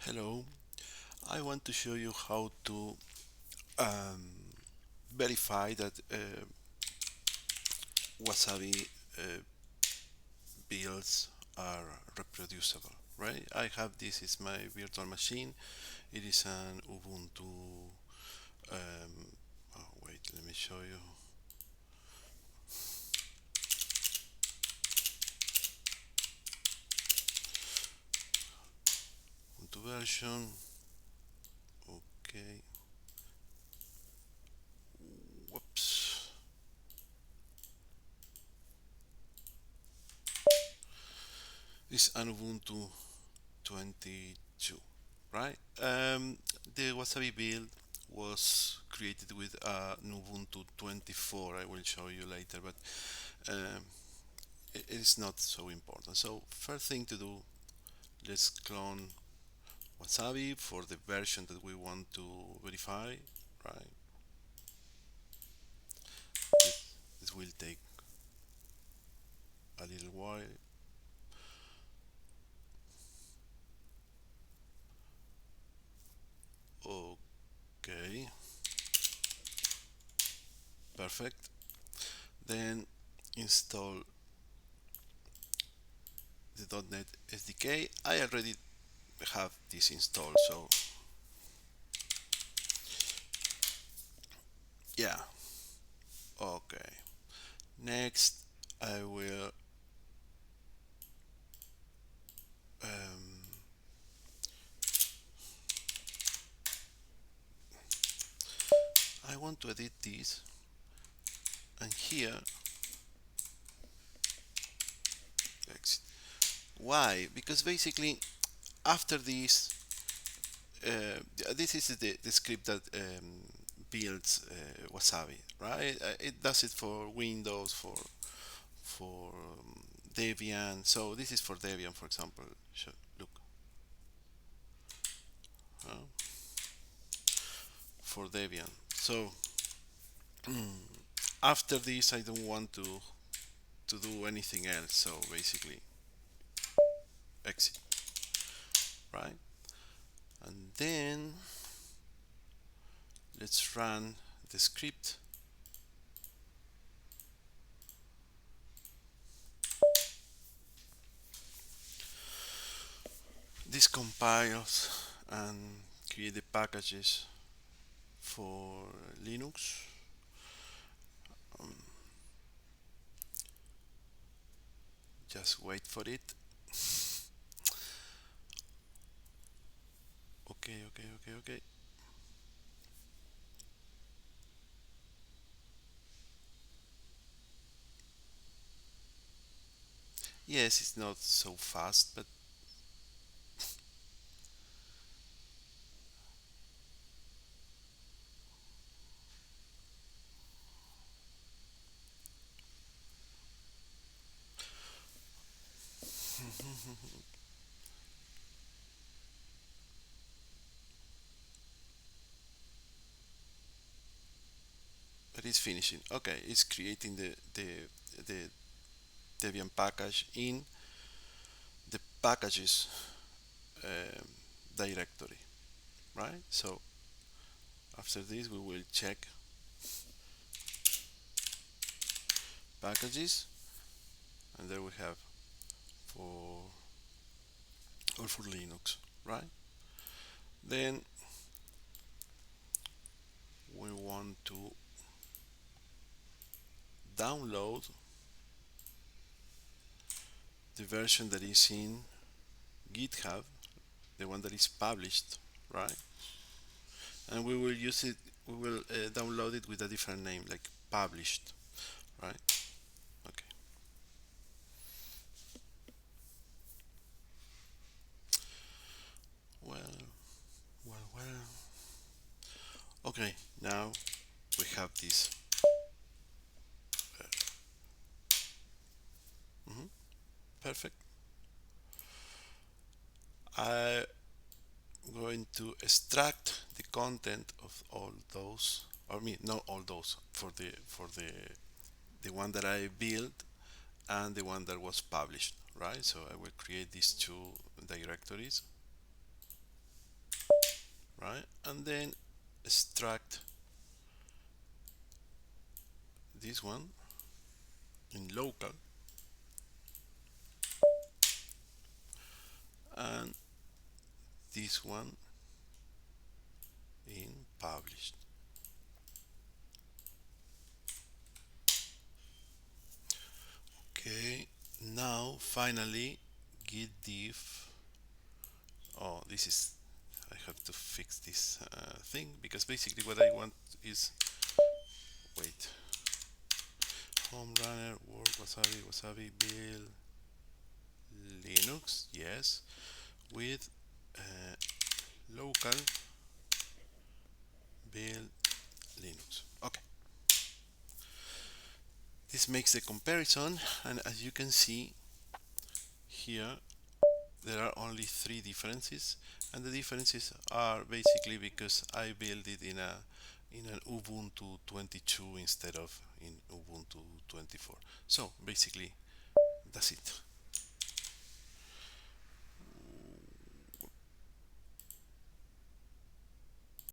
Hello, I want to show you how to um, verify that Wasabi builds are reproducible, right? I have this is my virtual machine. It is an Ubuntu. Wait, let me show you. Ubuntu version. Okay. Whoops. This is an Ubuntu 22, right? The Wasabi build was created with an Ubuntu 24. I will show you later, but um, it is not so important. So first thing to do, let's clone Wasabi for the version that we want to verify, right? This will take a little while. Okay, perfect. Then install the .NET SDK. I already have this installed, so yeah. Okay. Next, I will um, I want to edit this, and here exit. Why? Because basically after this, this is the script that builds Wasabi, right? It does it for Windows, for Debian. So this is for Debian, for example. Look, uh, for Debian. So after this, I don't want to do anything else. So basically, exit, right? And then let's run the script. This compiles and create the packages for Linux. Um, just wait for it. Okay. Yes, it's not so fast, but it's finishing. Okay, it's creating the Debian package in the packages um, directory, right? So after this, we will check packages, and there we have for or for Linux, right? Then we want to download the version that is in GitHub, the one that is published, right? And we will use it. We will download it with a different name, like published, right? Okay. Well, well. Okay. Now we have this. Mhm, perfect. I'm going to extract the content of all those, or me, not all those, for the one that I built and the one that was published, right? So I will create these two directories. right? And then extract this one in local and this one in published. Okay, now finally git diff. Oh, this is, I have to fix this thing, because basically what I want is, wait, home runner work wasabi build linux, yes, with local build linux. Okay, this makes the comparison, and as you can see here, there are only three differences, and the differences are basically because I built it in an Ubuntu 22 instead of in Ubuntu 24. So basically that's it.